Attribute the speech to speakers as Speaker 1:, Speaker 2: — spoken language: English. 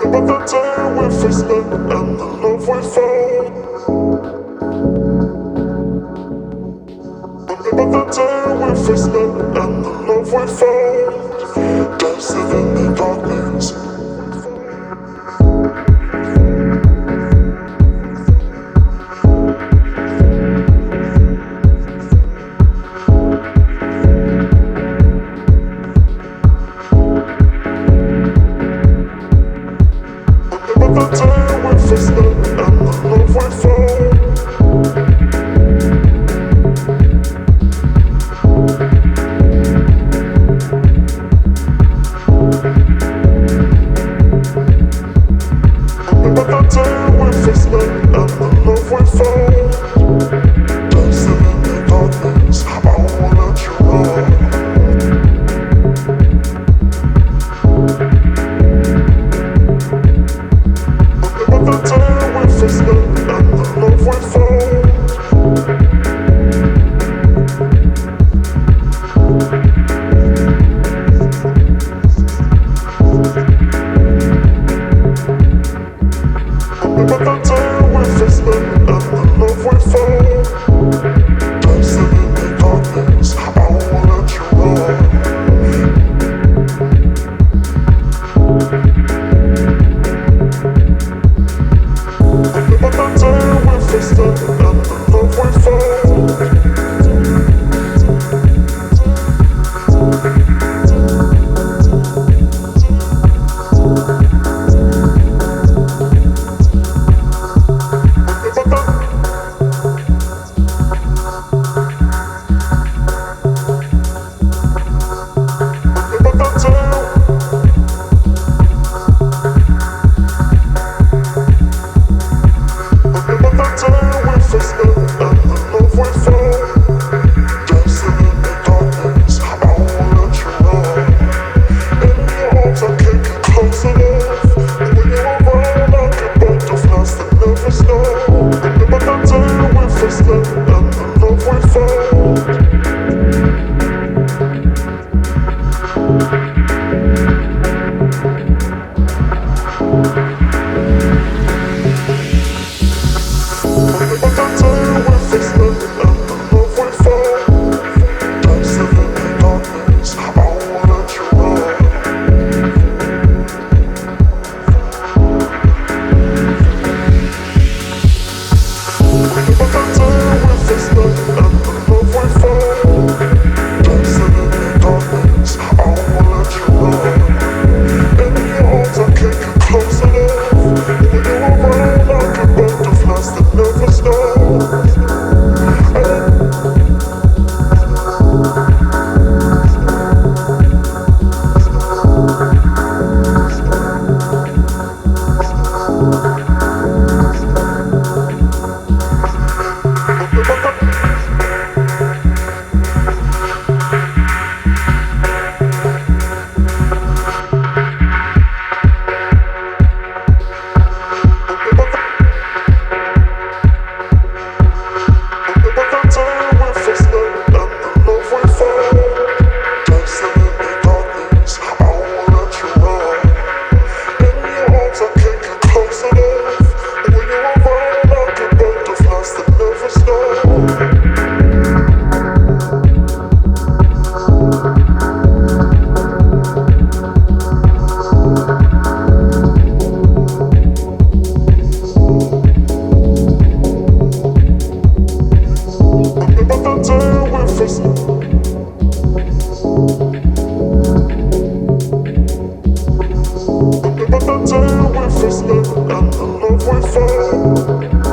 Speaker 1: About the day we first met and the love we found. About the day we first met and the love we found. Dancing in the darkness. About the day we first met and the love we found. About the day we first met and the love we found. Dancing in the darkness, I won't let you run. About the day we first met and the love we found. About the day we first met and the love we found. Dancing in the darkness, I won't let you run. About the day we first met and the love we found. About the day we first met and the love we found.